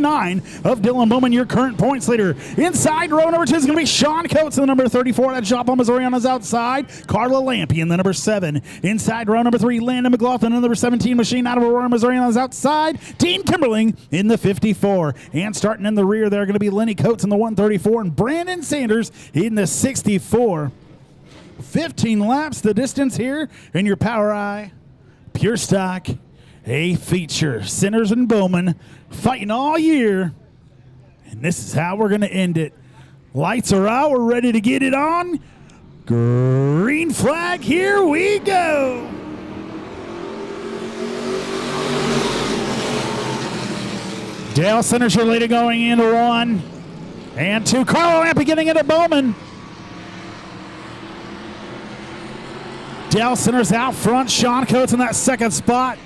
9 of Dylan Bowman, your current points leader. Inside row number 2 is going to be Sean Coates in the number 34. That's Joplin, Missouri on his outside. Carla Lampe in the number 7. Inside row number 3, Landon McLaughlin in the number 17. Machine out of Aurora, Missouri on his outside. Dean Kimberling in the 54. And starting in the rear, they're going to be Lenny Coates in the 134 and Brandon Sanders in the 64. 15 laps the distance here in your POWRi Pure Stock A feature. Centers and Bowman fighting all year, and this is how we're going to end it. Lights are out. We're ready to get it on. Green flag. Here we go. Dale Centers your leader going into 1 and 2. Carla Lampe getting into Bowman. Dale Centers out front. Sean Coates in that second spot.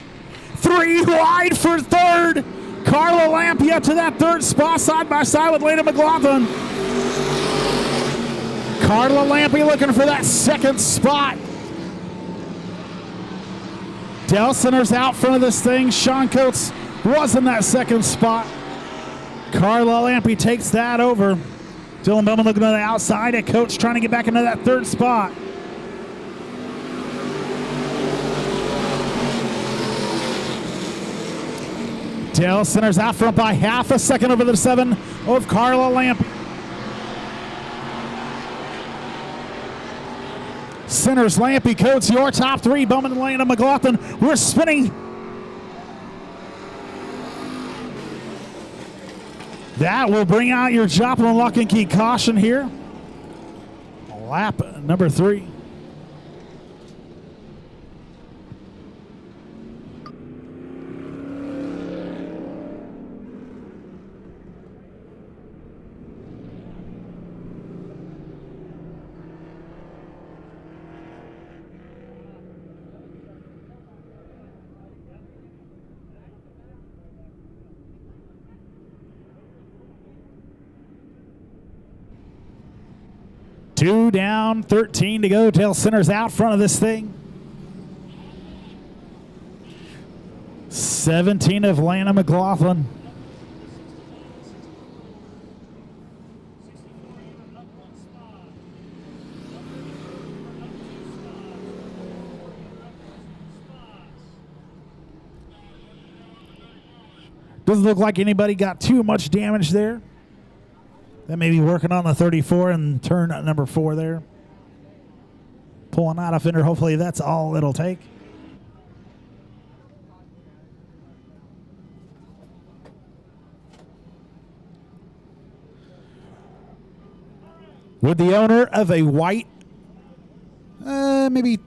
3 wide for third. Carla Lampe up to that third spot, side by side with Landon McLaughlin. Carla Lampe looking for that second spot. Dale Centers out front of this thing. Sean Coates was in that second spot. Carla Lampe takes that over. Dylan Bowman looking to the outside at Coates, trying to get back into that third spot. Dale Centers out front by half a second over the 7 of Carla Lampe. Centers, Lampe, Coates, your top 3. Bowman and Landon McLaughlin. We're spinning. That will bring out your Joplin lock and key caution here. Lap number 3. Two down, 13 to go. Dale Centers out front of this thing. 17 of Landon McLaughlin. Doesn't look like anybody got too much damage there. That may be working on the 34 and turn number 4 there. Pulling out a fender. Hopefully that's all it'll take. With the owner of a white, maybe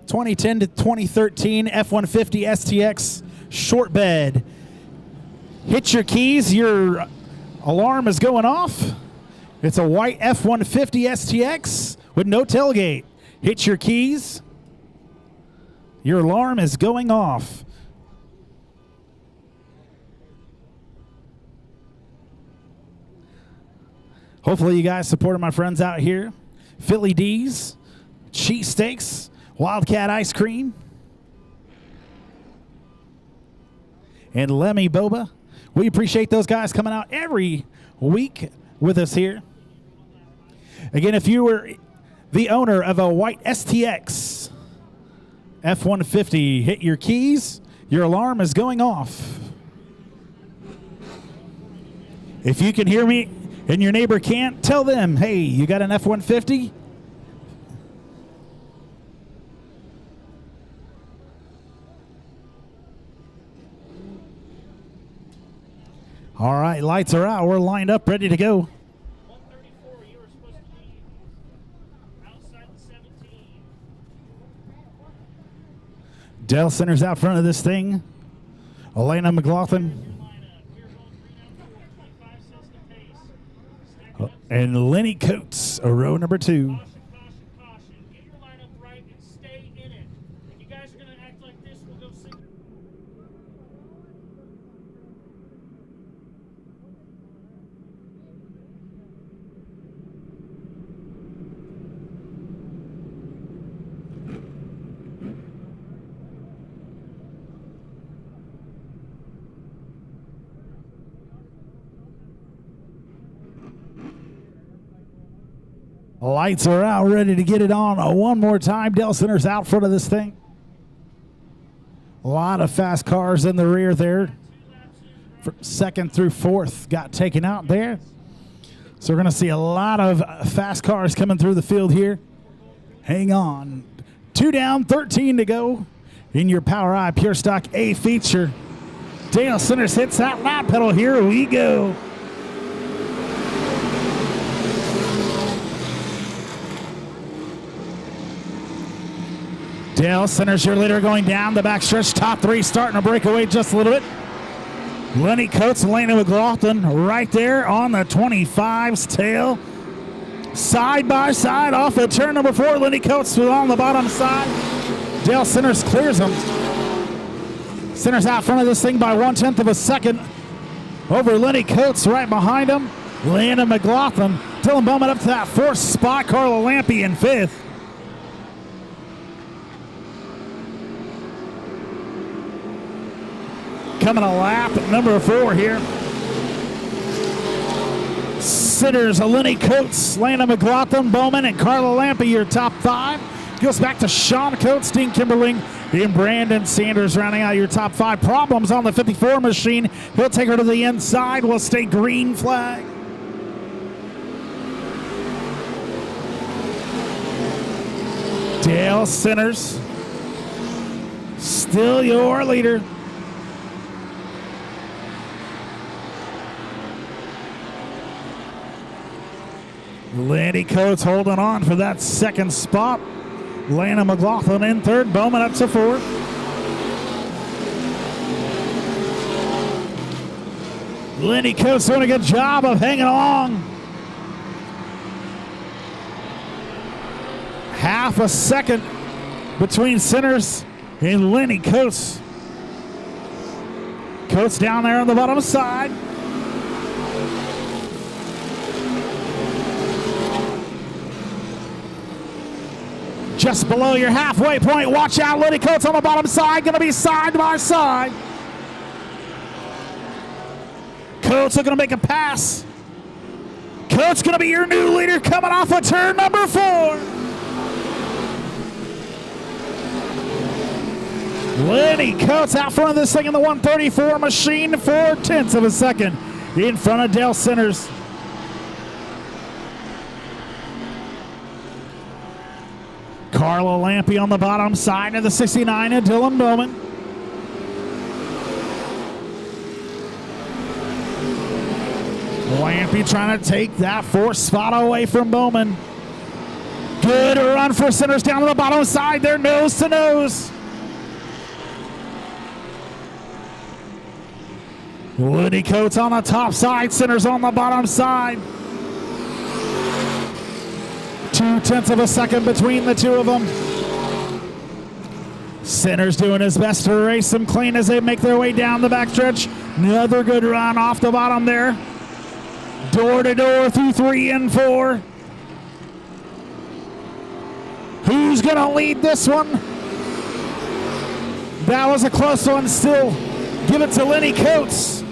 2010 to 2013 F-150 STX short bed. Hit your keys, your alarm is going off. It's a white F-150 STX with no tailgate. Hit your keys. Your alarm is going off. Hopefully you guys supported my friends out here. Philly D's, cheesesteaks, Wildcat ice cream, and Lemmy Boba. We appreciate those guys coming out every week with us here. Again, if you were the owner of a white STX F-150, hit your keys. Your alarm is going off. If you can hear me and your neighbor can't, tell them, hey, you got an F-150? All right, lights are out. We're lined up, ready to go. 134, you were supposed to be outside the 17. Dale Centers out front of this thing. Elena McLaughlin. And Lenny Coates, row number 2. Caution, caution, caution. Get your lineup right and stay in it. If you guys are going to act like this, we'll go single. Lights are out, ready to get it on one more time. Dale Center's out front of this thing. A lot of fast cars in the rear there. Second through fourth got taken out there. So we're going to see a lot of fast cars coming through the field here. Hang on. 2 down, 13 to go in your POWRi Pure Stock A feature. Dale Centers hits that lap pedal. Here we go. Dale Centers, your leader, going down the backstretch. Top three starting to break away just a little bit. Lenny Coates and Landon McLaughlin right there on the 25's tail. Side by side off of turn number 4. Lenny Coates on the bottom side. Dale Centers clears him. Centers out front of this thing by 1/10 of a second over Lenny Coates right behind him. Landon McLaughlin. Dylan Bowman up to that 4th spot. Carla Lampe in 5th. Coming a lap at number 4 here. Sitters, Lenny Coates, Landon McLaughlin, Bowman, and Carla Lampe, your top 5. Goes back to Sean Coates, Dean Kimberling, and Brandon Sanders rounding out your top 5. Problems on the 54 machine. He'll take her to the inside. Will stay green flag. Dale Centers, still your leader. Lenny Coates holding on for that 2nd spot. Landon McLaughlin in 3rd. Bowman up to 4th. Lenny Coates doing a good job of hanging along. Half a second between Centers and Lenny Coates. Coates down there on the bottom side. Just below your halfway point. Watch out, Lenny Coates on the bottom side. Going to be side by side. Coates looking to make a pass. Coates going to be your new leader coming off of turn number 4. Lenny Coates out front of this thing in the 134 machine. 4/10 of a second in front of Dale Centers. Carla Lampe on the bottom side of the 69 and Dylan Bowman. Lampe trying to take that 4th spot away from Bowman. Good run for Centers down to the bottom side. They're nose to nose. Lenny Coates on the top side. Centers on the bottom side. 2/10 of a second between the two of them. Centers doing his best to race them clean as they make their way down the backstretch. Another good run off the bottom there. Door to door through 3 and 4. Who's going to lead this one? That was a close one still. Give it to Lenny Coates.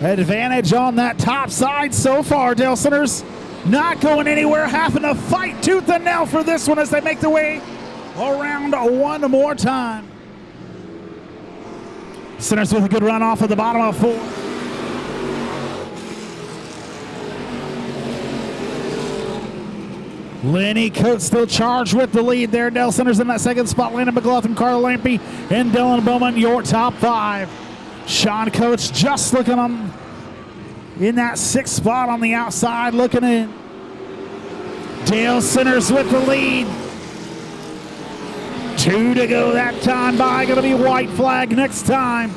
Advantage on that top side so far. Dale Centers not going anywhere, having to fight tooth and nail for this one as they make their way around one more time. Centers with a good run off of the bottom of 4. Lenny Coates still charged with the lead there. Dale Centers in that 2nd spot. Landon McLaughlin, Carla Lampe, and Dylan Bowman, your top 5. Sean Coates just looking on in that 6th spot on the outside, looking in. Dale Centers with the lead. 2 to go that time by. Going to be white flag next time.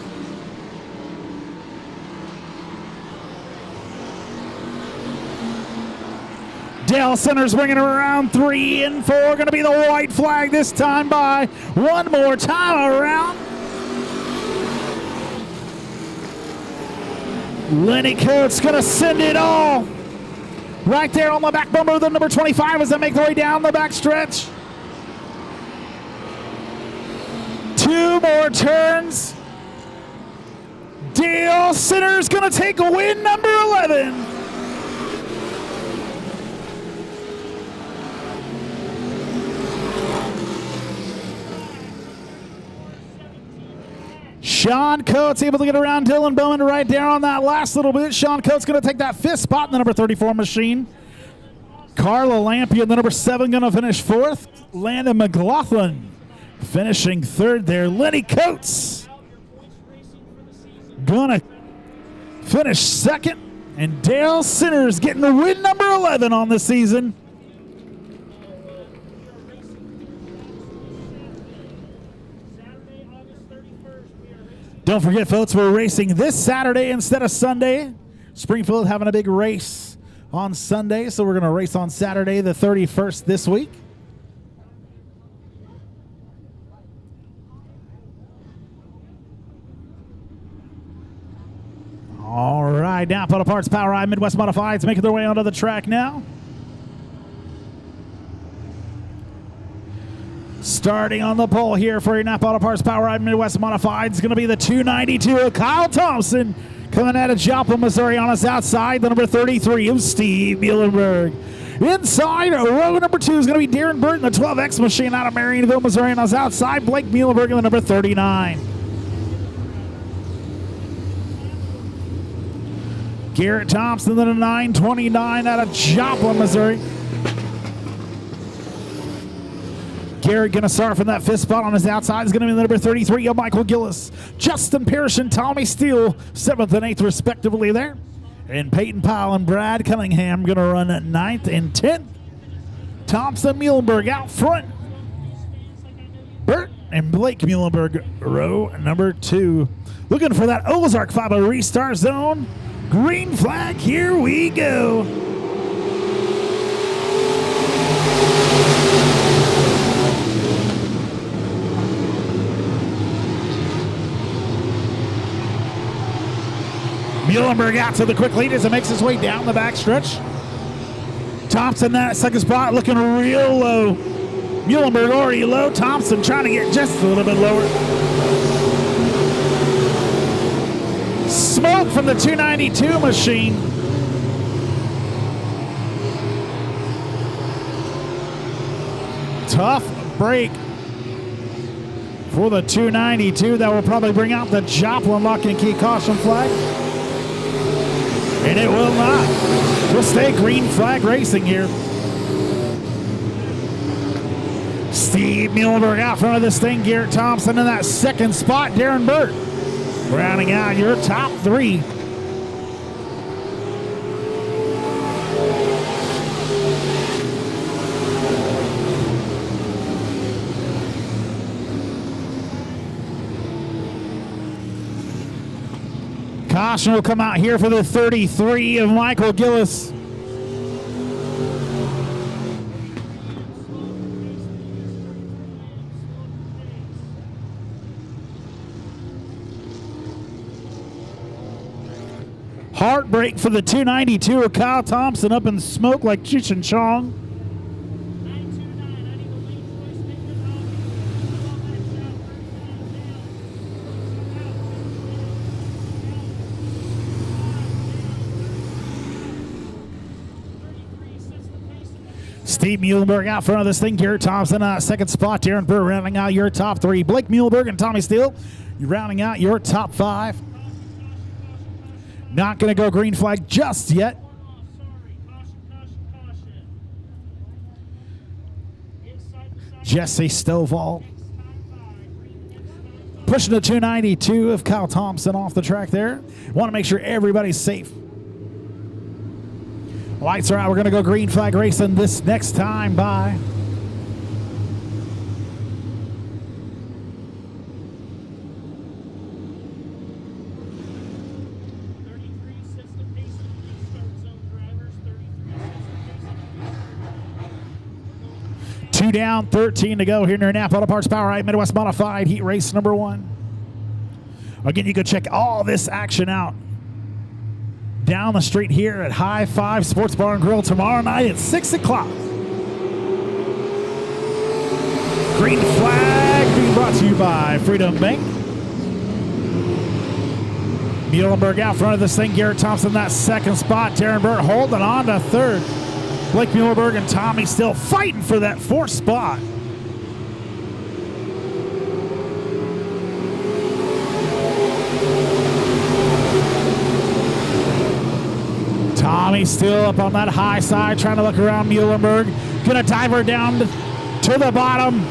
Dale Centers bringing it around 3 and 4. Going to be the white flag this time by. One more time around. Lenny Coates going to send it all. Right there on the back bumper of the number 25 as they make their way down the back stretch. 2 more turns. Dale Centers going to take a win, number 11. Sean Coates able to get around Dylan Bowman right there on that last little bit. Sean Coates going to take that 5th spot in the number 34 machine. Carla Lampion, the number 7, going to finish 4th. Landon McLaughlin finishing 3rd there. Lenny Coates going to finish 2nd. And Dale Sinners getting the win number 11 on the season. Don't forget, folks, we're racing this Saturday instead of Sunday. Springfield having a big race on Sunday, so we're going to race on Saturday the 31st this week. All right, Napa Auto Parts POWRi Midwest Modifieds making their way onto the track now. Starting on the pole here for your Napa Auto Parts POWRi Midwest Modifieds is going to be the 292 of Kyle Thompson. Coming out of Joplin, Missouri on his outside, the number 33 of Steve Muhlenberg. Inside, row number 2 is going to be Darren Burton, the 12X machine out of Marionville, Missouri on his outside. Blake Muhlenberg in the number 39. Garrett Thompson, the 929 out of Joplin, Missouri. Garrett going to start from that 5th spot on his outside. Is going to be the number 33 of Michael Gillis. Justin Parrish and Tommy Steele, 7th and 8th respectively there. And Peyton Powell and Brad Cunningham going to run at 9th and 10th. Thompson Muhlenberg out front. Burt and Blake Muhlenberg, row number 2. Looking for that Ozark 5 restart zone. Green flag, here we go. Muhlenberg out to the quick lead as it makes its way down the backstretch. Thompson that 2nd spot looking real low. Muhlenberg already low. Thompson trying to get just a little bit lower. Smoke from the 292 machine. Tough break for the 292. That will probably bring out the Joplin lock and key caution flag. And it will not. We'll stay green flag racing here. Steve Muhlenberg out front of this thing. Garrett Thompson in that 2nd spot. Darren Burt rounding out your top 3. Caution will come out here for the 33 of Michael Gillis. Heartbreak for the 292 of Kyle Thompson up in smoke like Cheech and Chong. Steve Muhlenberg out front of this thing. Garrett Thompson, 2nd spot. Darren Burr rounding out your top 3. Blake Muhlenberg and Tommy Steele, you're rounding out your top 5. Not going to go green flag just yet. Jesse Stovall pushing the 292 of Kyle Thompson off the track there. Want to make sure everybody's safe. Lights are out. We're going to go green flag racing this next time by. Two down, 13 to go here near Napa Auto Parts POWRi Midwest Modified Heat Race number 1. Again, you can check all this action out down the street here at High Five Sports Bar and Grill tomorrow night at 6 o'clock. Green flag being brought to you by Freedom Bank. Muhlenberg out front of this thing. Garrett Thompson that 2nd spot. Darren Burt holding on to 3rd. Blake Muhlenberg and Tommy still fighting for that 4th spot. Tommy still up on that high side, trying to look around Muhlenberg. Gonna dive her down to the bottom.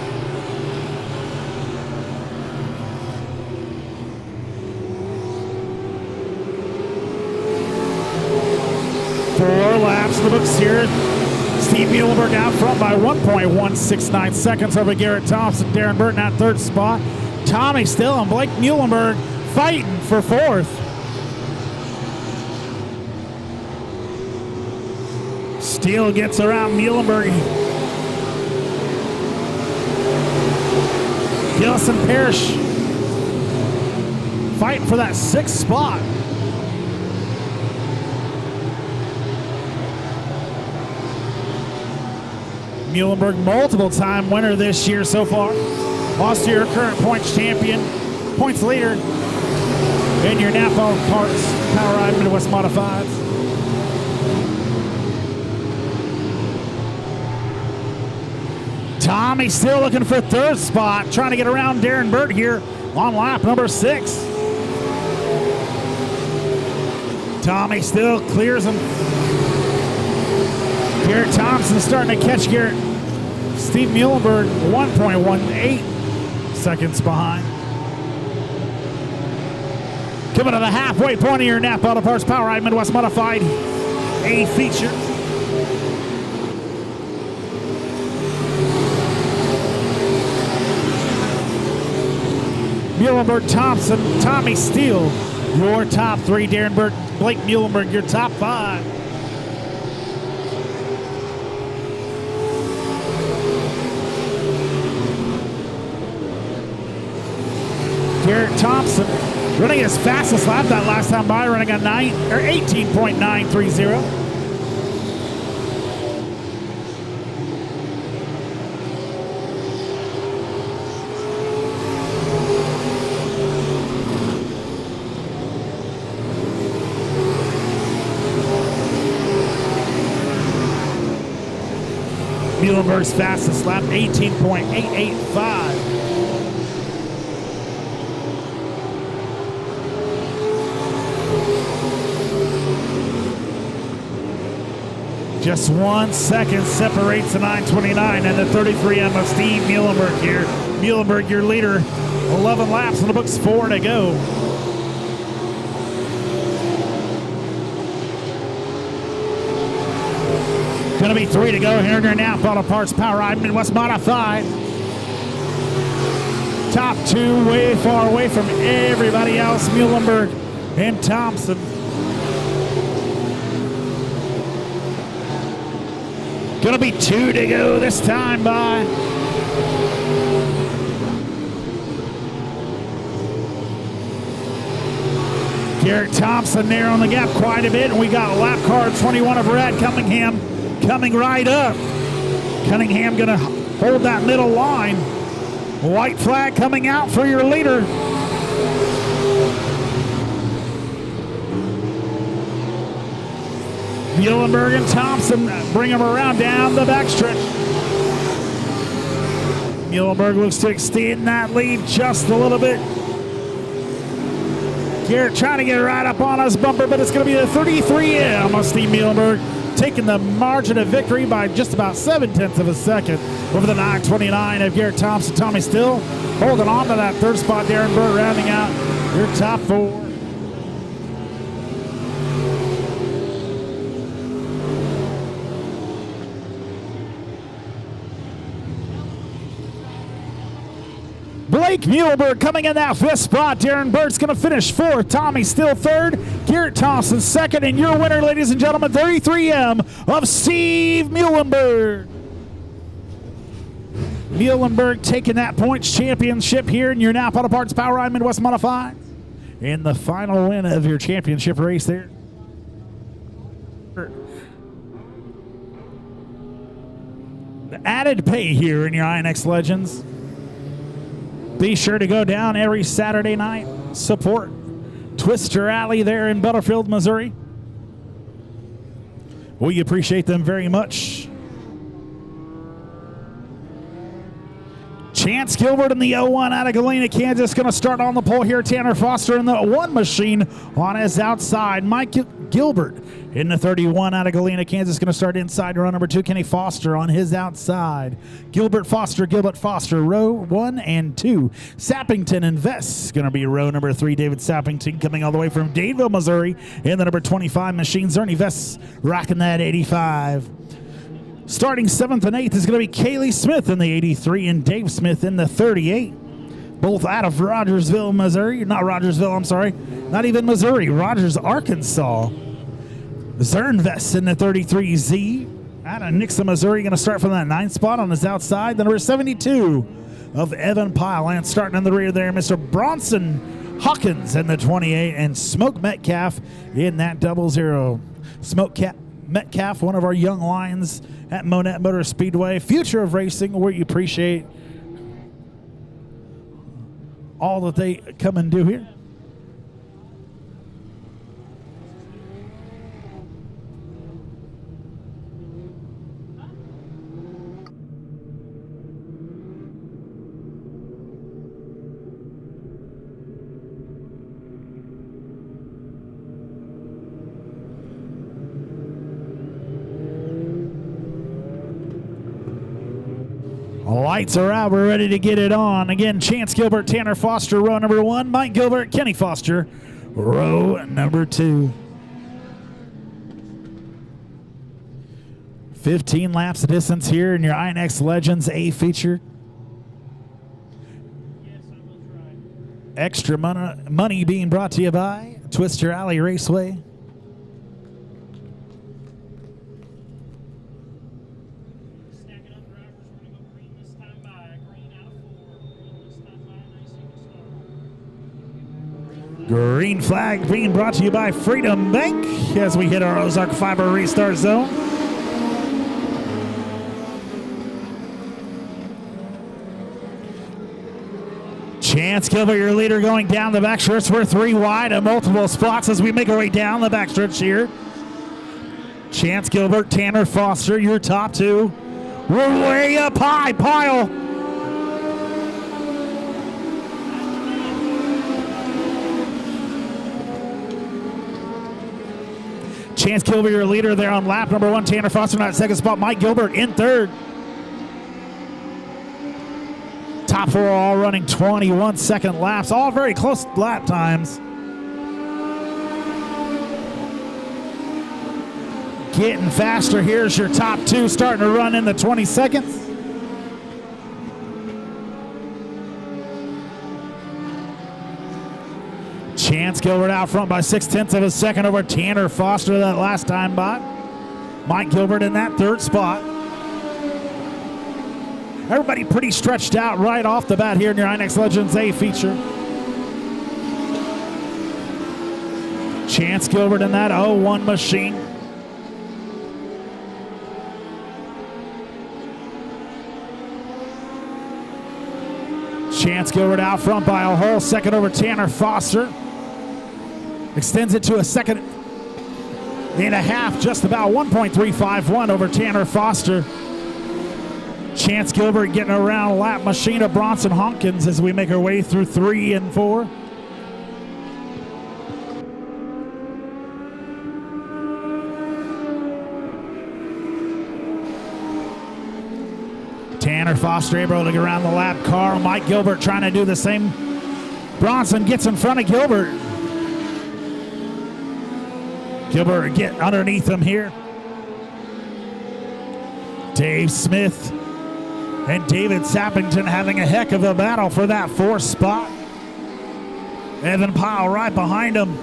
Four laps in the books here. Steve Muhlenberg out front by 1.169 seconds over Garrett Thompson. Darren Burton at third spot. Tommy Still and Blake Muhlenberg fighting for fourth. Steele gets around Muhlenberg. Gilson Parrish fighting for that sixth spot. Muhlenberg, multiple-time winner this year so far. Lost to your current points champion, points leader in your Napa Parts POWRi Midwest Modifieds. Tommy still looking for third spot, trying to get around Darren Burt here on lap number 6. Tommy still clears him. Garrett Thompson starting to catch Garrett. Steve Muhlenberg 1.18 seconds behind. Coming to the halfway point of your Napa Auto Parts POWRi Midwest Modified A feature. Muhlenberg, Thompson, Tommy Steele, your top 3. Darren Burt, Blake Muhlenberg, your top 5. Garrett Thompson running his fastest lap that last time by, running a 18.930. Muhlenberg's fastest lap, 18.885. Just 1 second separates the 929 and the 33M of Steve Muhlenberg here. Muhlenberg, your leader, 11 laps in the books, 4 to go. Gonna be 3 to go here in your Napa Auto Parts POWRi Midwest Modified. Top 2 way far away from everybody else, Muhlenberg and Thompson. Gonna be 2 to go this time by. Garrett Thompson narrowing the gap quite a bit, and we got lap car 21 of Brad Cunningham coming right up. Cunningham gonna hold that middle line. White flag coming out for your leader. Muhlenberg and Thompson bring him around down the backstretch. Muhlenberg looks to extend that lead just a little bit. Garrett trying to get right up on us bumper, but it's going to be the 33M of Steve Muhlenberg, taking the margin of victory by just about 0.7 of a second over the 929 of Garrett Thompson. Tommy Still holding on to that third spot. Darren Burt rounding out your top 4. Blake Muhlenberg coming in that 5th spot. Darren Burt's going to finish 4th. Tommy Still 3rd. Garrett Thompson 2nd. And your winner, ladies and gentlemen, 33M of Steve Muhlenberg. Muhlenberg taking that points championship here in your Napa Auto Parts POWRi Midwest Modified. In the final win of your championship race there. The added pay here in your INEX Legends. Be sure to go down every Saturday night. Support Twister Alley there in Butterfield, Missouri. We appreciate them very much. Chance Gilbert in the 01 out of Galena, Kansas, going to start on the pole here. Tanner Foster in the 1 machine on his outside. Mike Gilbert in the 31 out of Galena, Kansas, going to start inside row number 2. Kenny Foster on his outside. Gilbert Foster, row 1 and 2. Sappington and Vest going to be row number 3. David Sappington coming all the way from Dadeville, Missouri in the number 25 machine. Zerny Vest rocking that 85. Starting 7th and 8th is going to be Kaylee Smith in the 83 and Dave Smith in the 38. Both out of Rogersville, Missouri. Not Rogersville, I'm sorry. Not even Missouri. Rogers, Arkansas. Zernvest in the 33Z. Out of Nixa, Missouri. Going to start from that 9th spot on his outside. The number 72 of Evan Pyle. And starting in the rear there, Mr. Bronson Hawkins in the 28. And Smoke Metcalf in that 00. Metcalf, one of our young lions at Monett Motor Speedway. Future of racing, where you appreciate all that they come and do here. Lights are out. We're ready to get it on. Again, Chance Gilbert, Tanner Foster, row number 1. Mike Gilbert, Kenny Foster, row number 2. 15 laps of distance here in your INEX Legends A feature. Yes, I will try. Extra money being brought to you by Twister Alley Raceway. Stacking up drivers. We're going to go green this time by. Green out of 4. Green this time by. Nice start. Green flag being brought to you by Freedom Bank as we hit our Ozark Fiber restart zone. Chance Gilbert, your leader, going down the backstretch. We're 3 wide at multiple spots as we make our way down the backstretch here. Chance Gilbert, Tanner Foster, your top 2. We're way up high. Pyle. Chance Gilbert, your leader there on lap number 1. Tanner Foster in that 2nd spot. Mike Gilbert in 3rd. Top 4 all running 21-second laps. All very close lap times. Getting faster. Here's your top 2 starting to run in the 20 seconds. Chance Gilbert out front by 0.6 of a second over Tanner Foster that last time by. Mike Gilbert in that 3rd spot. Everybody pretty stretched out right off the bat here in your INEX Legends A feature. Chance Gilbert in that 01 machine. Chance Gilbert out front by a whole second over Tanner Foster. Extends it to a 1.5 seconds, just about 1.351 over Tanner Foster. Chance Gilbert getting around lap machine of Bronson Hawkins as we make our way through 3 and 4. Tanner Foster able to get around the lap car. Mike Gilbert trying to do the same. Bronson gets in front of Gilbert. Gilbert get underneath him here. Dave Smith and David Sappington having a heck of a battle for that 4th spot. Evan Pyle right behind him.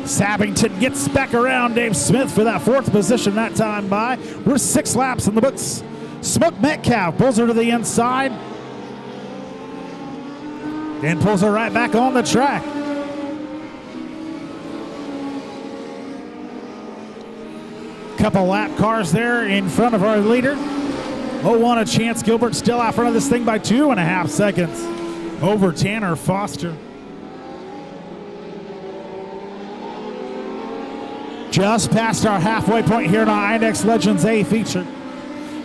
Sappington gets back around Dave Smith for that 4th position that time by. We're 6 laps in the books. Smoke Metcalf pulls her to the inside and pulls her right back on the track. Couple lap cars there in front of our leader. 01 of Chance Gilbert still out front of this thing by 2.5 seconds over Tanner Foster. Just past our halfway point here in our INEX Legends A feature.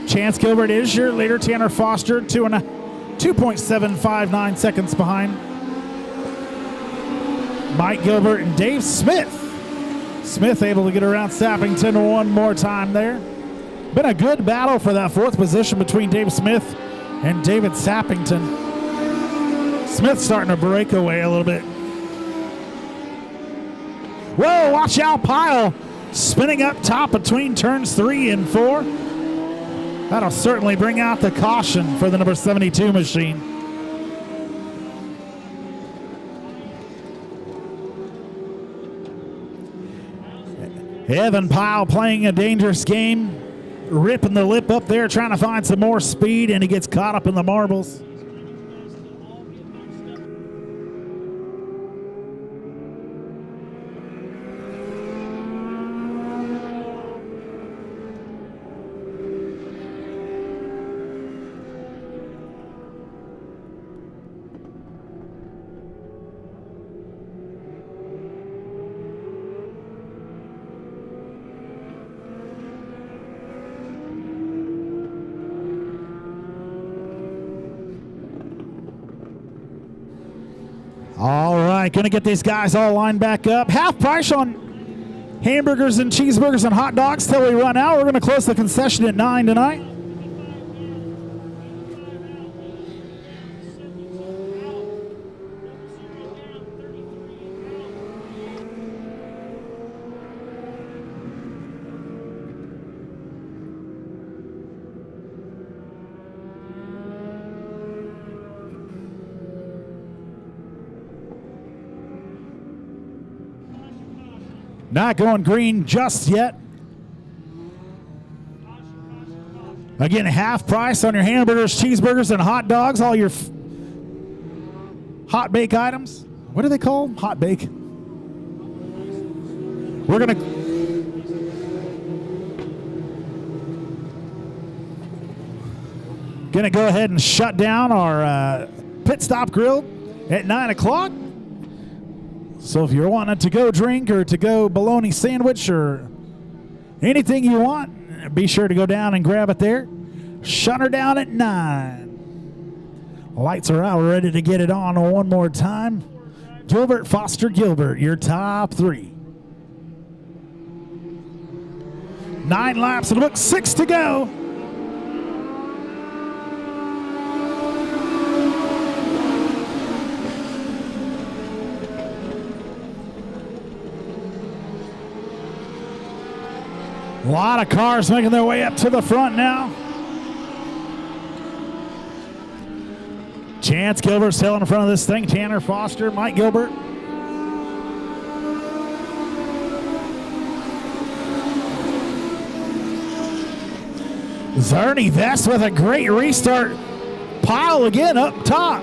Chance Gilbert is your leader. Tanner Foster 2.759 seconds behind. Mike Gilbert and Dave Smith. Smith able to get around Sappington one more time there. Been a good battle for that fourth position between Dave Smith and David Sappington. Smith starting to break away a little bit. Whoa, watch out, Pyle. Spinning up top between turns 3 and 4. That'll certainly bring out the caution for the number 72 machine. Evan Pyle playing a dangerous game, ripping the lip up there, trying to find some more speed, and he gets caught up in the marbles. All right, going to get these guys all lined back up. Half price on hamburgers and cheeseburgers and hot dogs till we run out. We're going to close the concession at 9 tonight. Not going green just yet. Again, half price on your hamburgers, cheeseburgers, and hot dogs. All your hot bake items. What are they called? Hot bake. We're gonna go ahead and shut down our pit stop grill at 9 o'clock. So if you're wanting to go drink or to go bologna sandwich or anything you want, be sure to go down and grab it there. Shut her down at 9. Lights are out, ready to get it on one more time. Gilbert, Foster, Gilbert, your top 3. 9 laps in the book, 6 to go. A lot of cars making their way up to the front now. Chance Gilbert still in front of this thing. Tanner Foster, Mike Gilbert. Zerny Vest with a great restart. Pyle again up top.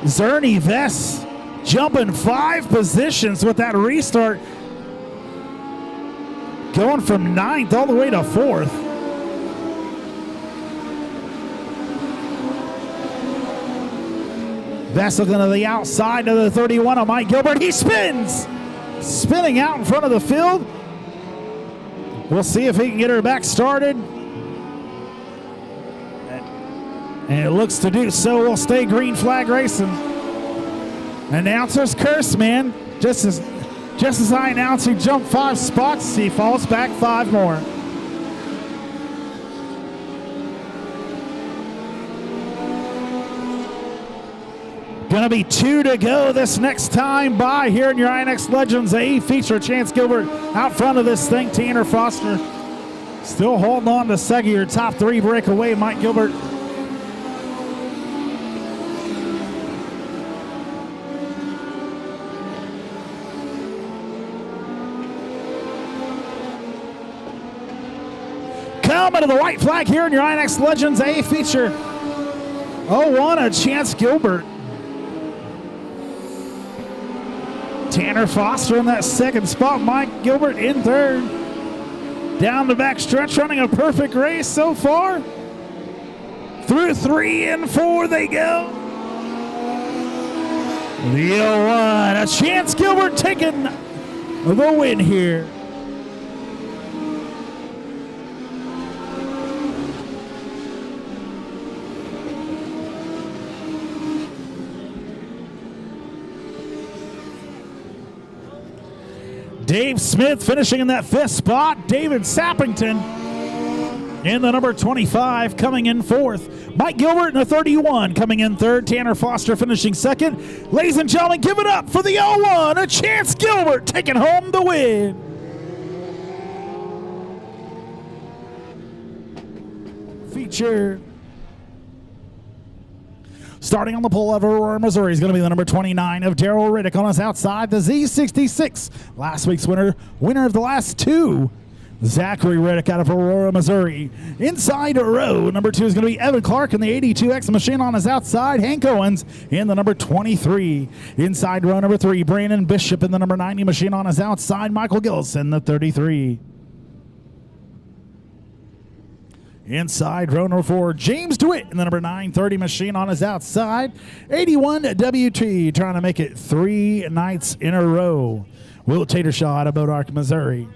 Zerny Vest jumping 5 positions with that restart. Going from 9th all the way to 4th. Vest looking to the outside of the 31 of Mike Gilbert. He spins! Spinning out in front of the field. We'll see if he can get her back started. And it looks to do so. We'll stay green flag racing. Announcer's curse, man. Just as I announce he jumped 5 spots, he falls back 5 more. Gonna be 2 to go this next time by here in your INEX Legends A feature. Chance Gilbert out front of this thing. Tanner Foster still holding on to second. Your top 3 breakaway. Mike Gilbert. Coming to the white flag here in your INEX Legends A feature. 01 a Chance Gilbert. Tanner Foster in that second spot. Mike Gilbert in third. Down the back stretch, running a perfect race so far. Through 3 and 4 they go. The 01, a Chance Gilbert taking the win here. Dave Smith finishing in that 5th spot. David Sappington in the number 25 coming in 4th. Mike Gilbert in the 31 coming in 3rd. Tanner Foster finishing 2nd. Ladies and gentlemen, give it up for the 01, a Chance Gilbert taking home the win. Feature. Starting on the pole of Aurora, Missouri is going to be the number 29 of Daryl Riddick on his outside, the Z66. Last week's winner of the last 2. Zachary Riddick out of Aurora, Missouri. Inside row, number 2 is going to be Evan Clark in the 82X machine on his outside. Hank Owens in the number 23. Inside row, number 3, Brandon Bishop in the number 90 machine on his outside. Michael Gillison, the 33. Inside row number 4, James DeWitt in the number 930 machine on his outside. 81 WT trying to make it 3 nights in a row. Will Tatershaw out of Bodark, Missouri.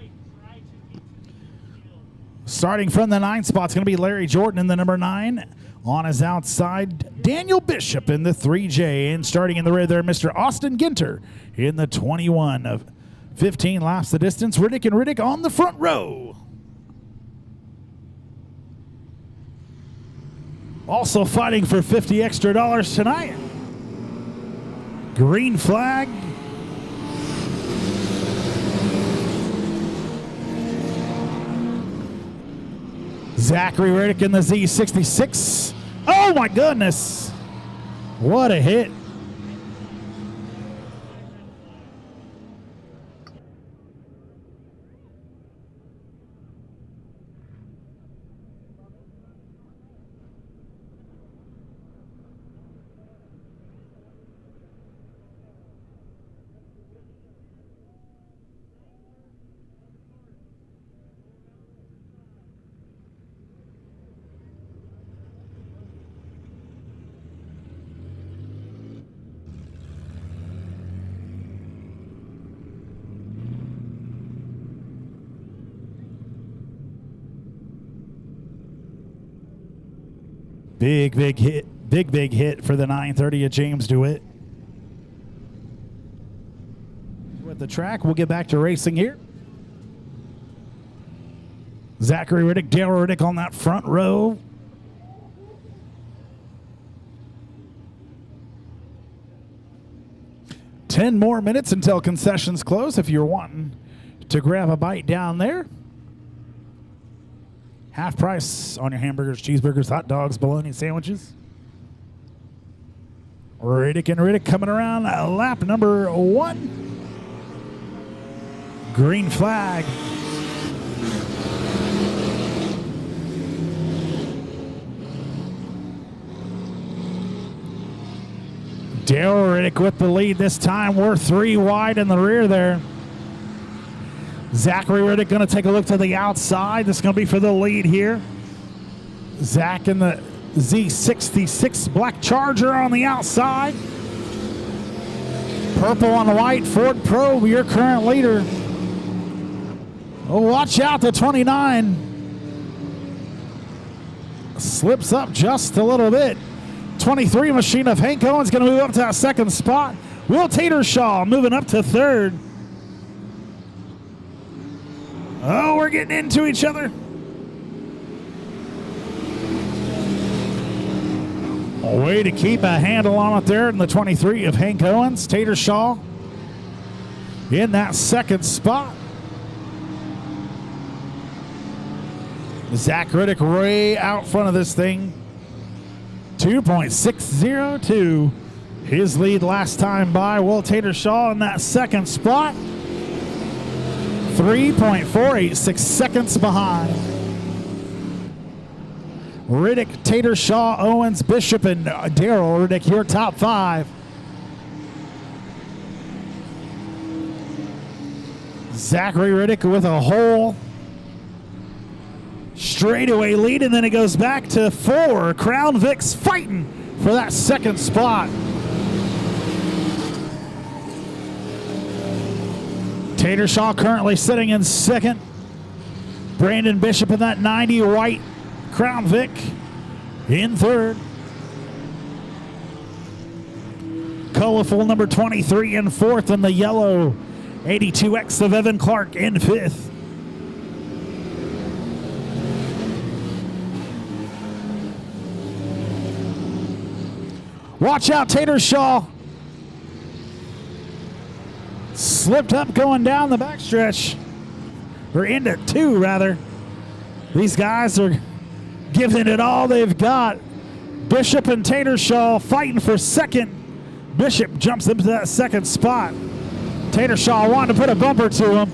Starting from the 9th spot, it's going to be Larry Jordan in the number 9 on his outside. Daniel Bishop in the 3J. And starting in the rear there, Mr. Austin Ginter in the 21 of 15 laps the distance. Riddick and Riddick on the front row. Also fighting for $50 extra tonight. Green flag. Zachary Riddick in the Z66. Oh my goodness. What a hit. Big hit for the 930 of James DeWitt. With the track, we'll get back to racing here. Zachary Riddick, Dale Riddick on that front row. Ten more minutes until concessions close if you're wanting to grab a bite down there. Half price on your hamburgers, cheeseburgers, hot dogs, bologna sandwiches. Riddick and Riddick coming around lap number 1. Green flag. Dale Riddick with the lead this time. We're 3 wide in the rear there. Zachary Riddick going to take a look to the outside. This is going to be for the lead here. Zach in the Z66 black Charger on the outside. Purple on the white Ford Probe, your current leader. Oh, watch out, the 29 slips up just a little bit. 23 machine of Hank Owens going to move up to that 2nd spot. Will Tatershaw moving up to 3rd. Oh, we're getting into each other. A way to keep a handle on it there in the 23 of Hank Owens. Tatershaw in that 2nd spot. Zach Riddick way out front of this thing. 2.602. His lead last time by. Will Tatershaw in that 2nd spot. 3.486 seconds behind. Riddick, Tatershaw, Owens, Bishop, and Darrell Riddick, your top 5. Zachary Riddick with a whole straightaway lead, and then it goes back to 4. Crown Vic's fighting for that 2nd spot. Tatershaw currently sitting in 2nd. Brandon Bishop in that 90 white Crown Vic in 3rd. Colorful number 23 in 4th in the yellow 82X of Evan Clark in 5th. Watch out, Tatershaw. Slipped up going down the backstretch. Or into 2, rather. These guys are giving it all they've got. Bishop and Tatershaw fighting for second. Bishop jumps into that second spot. Tatershaw wanting to put a bumper to him.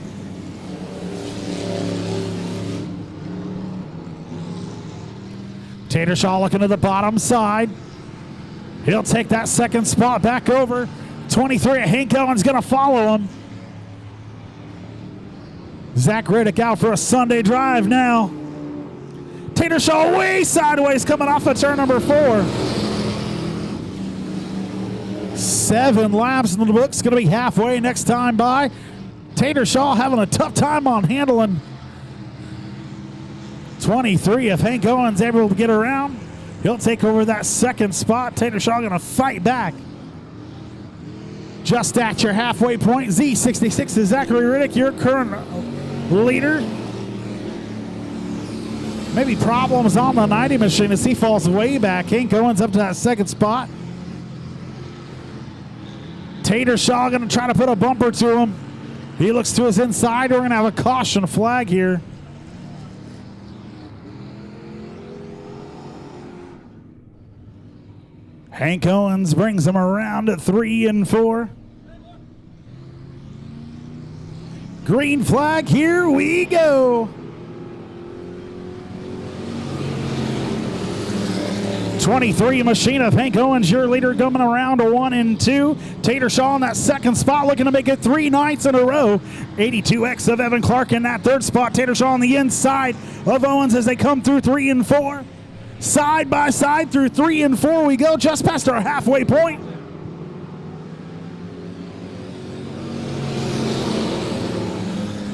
Tatershaw looking to the bottom side. He'll take that second spot back over. 23, Hank Owens going to follow him. Zach Riddick out for a Sunday drive now. Tatershaw way sideways coming off of turn number 4. 7 laps in the books, going to be halfway next time by. Tatershaw having a tough time on handling 23. If Hank Owens able to get around, he'll take over that second spot. Tatershaw going to fight back. Just at your halfway point, Z66 is Zachary Riddick, your current leader. Maybe problems on the 90 machine as he falls way back. Hank Owens up to that second spot. Tatershaw going to try to put a bumper to him. He looks to his inside. We're going to have a caution flag here. Hank Owens brings him around at 3 and 4. Green flag, here we go. 23 machine of Hank Owens, your leader, coming around to 1 and 2. Tatershaw in that second spot, looking to make it 3 nights in a row. 82X of Evan Clark in that third spot. Tatershaw on the inside of Owens as they come through 3 and 4. Side by side through 3 and 4 we go, just past our halfway point.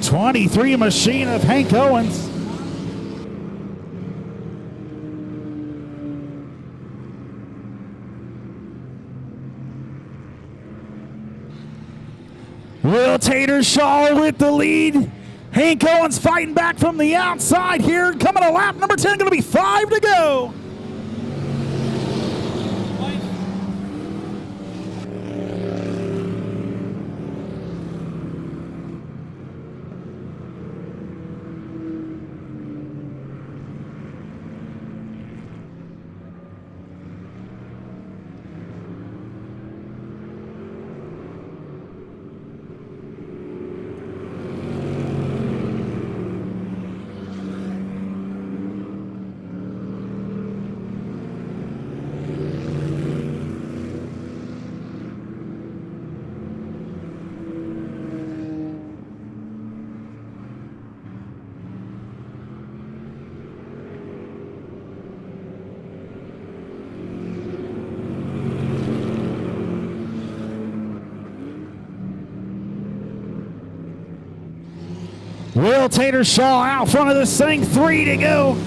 '23 machine of Hank Owens. Will Tatershaw with the lead. Hank Owens fighting back from the outside here. Coming to lap number 10, going to be 5 to go. Will Tatershaw out front of this thing, 3 to go.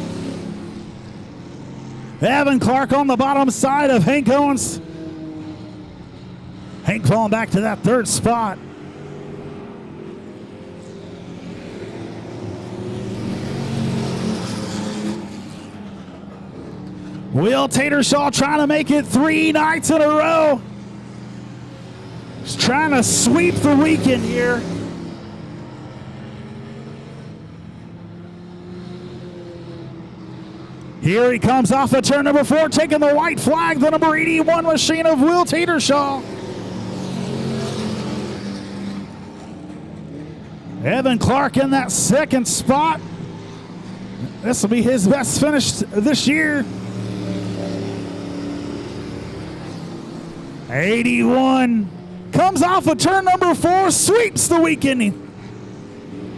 Evan Clark on the bottom side of Hank Owens. Hank falling back to that third spot. Will Tatershaw trying to make it 3 nights in a row. He's trying to sweep the weekend here. Here he comes off of turn number 4, taking the white flag, the number 81 machine of Will Tatershaw. Evan Clark in that second spot. This will be his best finish this year. 81 comes off of turn number 4, sweeps the weekend,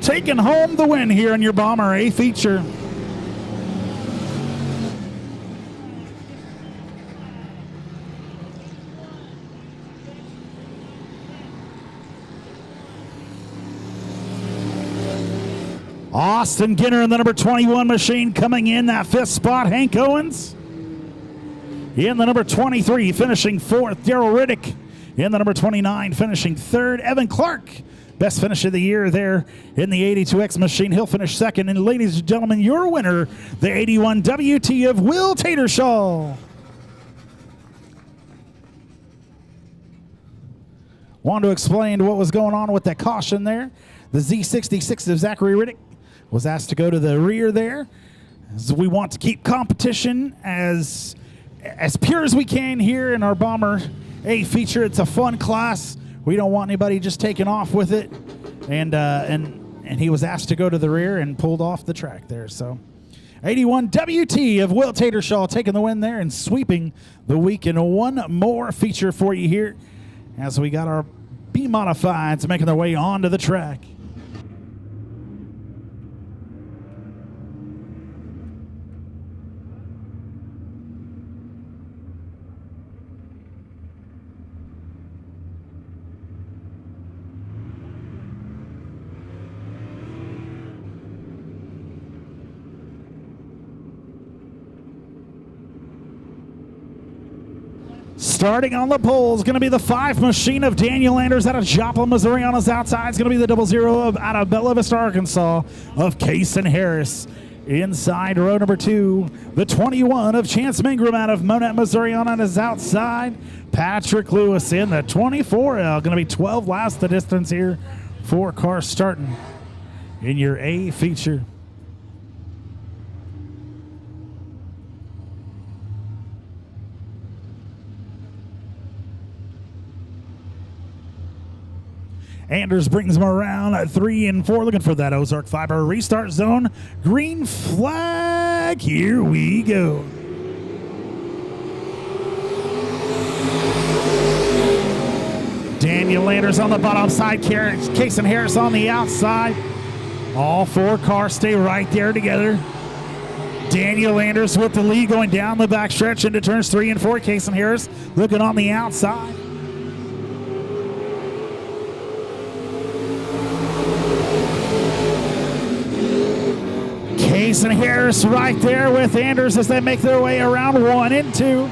taking home the win here in your POWRi feature. Austin Ginner in the number 21 machine coming in that 5th spot. Hank Owens in the number 23 finishing 4th. Daryl Riddick in the number 29 finishing 3rd. Evan Clark Best finish of the year there in the 82X machine. He'll finish second. And ladies and gentlemen, your winner, the 81 WT of Will Tatershaw. Wanted to explain what was going on with that caution there. The Z66 of Zachary Riddick was asked to go to the rear there. So we want to keep competition as pure as we can here in our Bomber A feature. It's a fun class. We don't want anybody just taking off with it. And he was asked to go to the rear and pulled off the track there. So 81 WT of Will Tatershaw taking the win there and sweeping the week. And one more feature for you here as we got our B Modifieds making their way onto the track. Starting on the pole is going to be the 5 machine of Daniel Anders out of Joplin, Missouri. On his outside is going to be the 00 out of Bella Vista, Arkansas of Kason Harris. Inside row number 2, the 21 of Chance Mingram out of Monett, Missouri. On his outside, Patrick Lewis in the 24L. Going to be 12 laps the distance here. 4 cars starting in your A feature. Anders brings him around at 3 and 4, looking for that Ozark Fiber restart zone. Green flag, here we go. Daniel Anders on the bottom side, Kason Harris on the outside. All 4 cars stay right there together. Daniel Anders with the lead going down the backstretch into turns 3 and 4. Kason Harris looking on the outside. Kason Harris right there with Anders as they make their way around 1 and 2.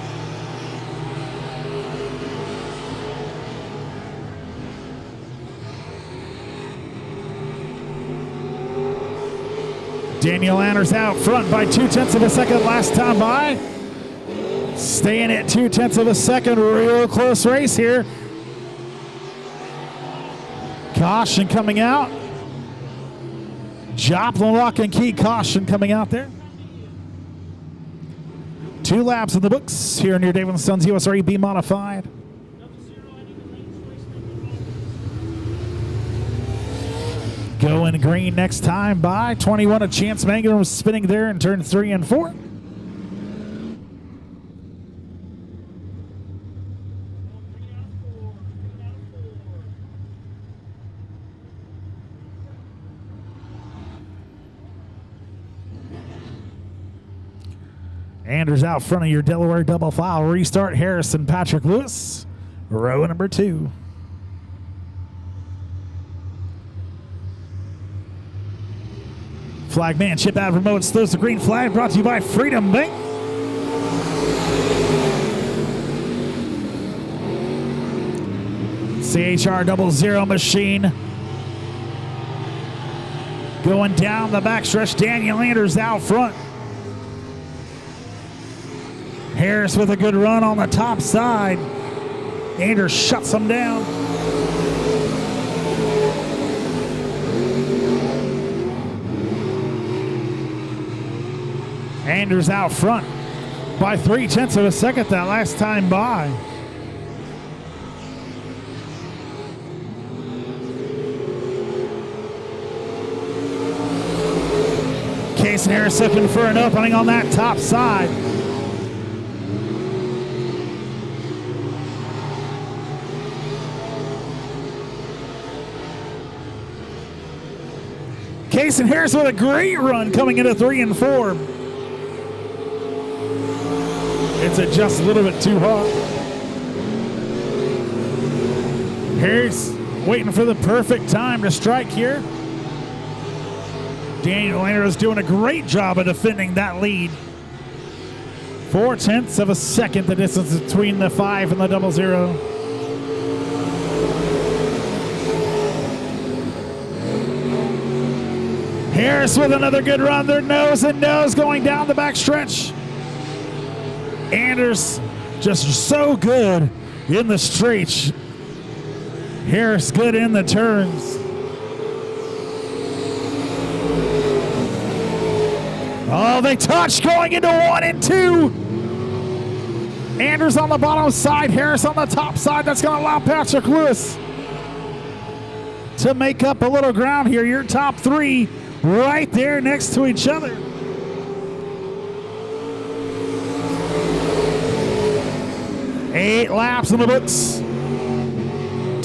Daniel Anders out front by 0.2 of a second last time by. Staying at 0.2 of a second, real close race here. Caution coming out. Joplin lock and key caution coming out there. 2 laps in the books here near David & Sons USRA B Modified. Going green next time by 21 of Chance Mangan was spinning there in turn 3 and 4. Anders out front of your Delaware double file. Restart Harrison, Patrick Lewis. Row number 2. Flagman chip out remote throws the green flag, brought to you by Freedom Bank. CHR 00 machine. Going down the backstretch, Daniel Anders out front. Harris with a good run on the top side. Anders shuts him down. Anders out front by 0.3 of a second that last time by. Kason Harris looking for an opening on that top side. Kason Harris with a great run coming into 3 and 4. It's just a little bit too hot. Harris waiting for the perfect time to strike here. Daniel Anders doing a great job of defending that lead. 0.4 of a second the distance between the 5 and the 00. Harris with another good run. They're nose and nose going down the back stretch. Anders just so good in the straight. Harris good in the turns. Oh, they touch going into 1 and 2. Anders on the bottom side, Harris on the top side. That's going to allow Patrick Lewis to make up a little ground here. Your top 3 right there next to each other. Eight laps in the books.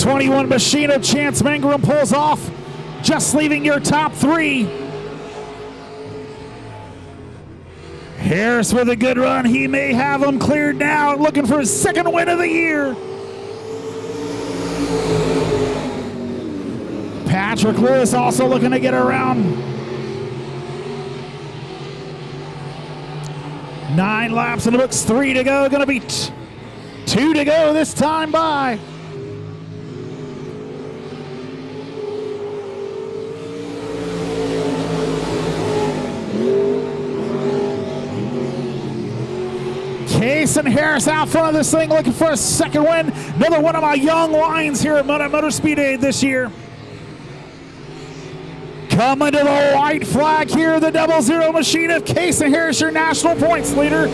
21 Machine of Chance Mangrum pulls off, just leaving your top 3. Harris with a good run. He may have him cleared now, looking for his 2nd win of the year. Patrick Lewis also looking to get around. 9 laps in the books, 3 to go. Gonna be 2 to go this time by. Case and Harris out front of this thing looking for a 2nd win. Another one of my young lions here at Monett Motor Speedway this year. Coming to the white flag here, the 00 machine of Case and Harris, your national points leader.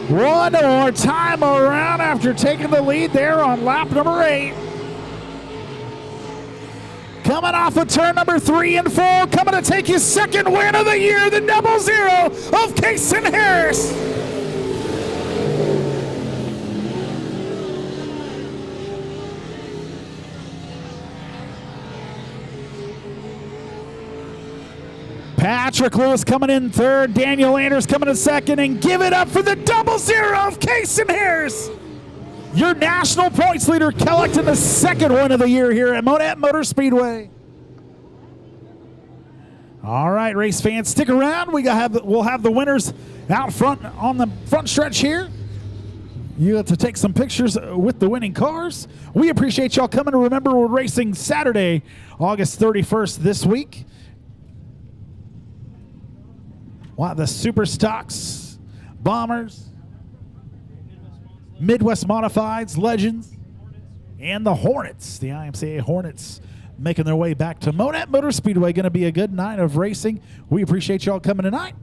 One more time around after taking the lead there on lap number 8. Coming off of turn number 3 and 4, coming to take his 2nd win of the year, the 00 of Case and Harris. Patrick Lewis coming in 3rd, Daniel Anders coming in 2nd, and give it up for the 00 of Case and Harris. Your national points leader collecting the 2nd win of the year here at Monett Motor Speedway. All right, race fans, stick around. We'll have the winners out front on the front stretch here. You have to take some pictures with the winning cars. We appreciate y'all coming. Remember, we're racing Saturday, August 31st this week. We'll have the Super Stocks, Bombers, Midwest Modifieds, Legends, and the Hornets. The IMCA Hornets making their way back to Monett Motor Speedway. Going to be a good night of racing. We appreciate y'all coming tonight.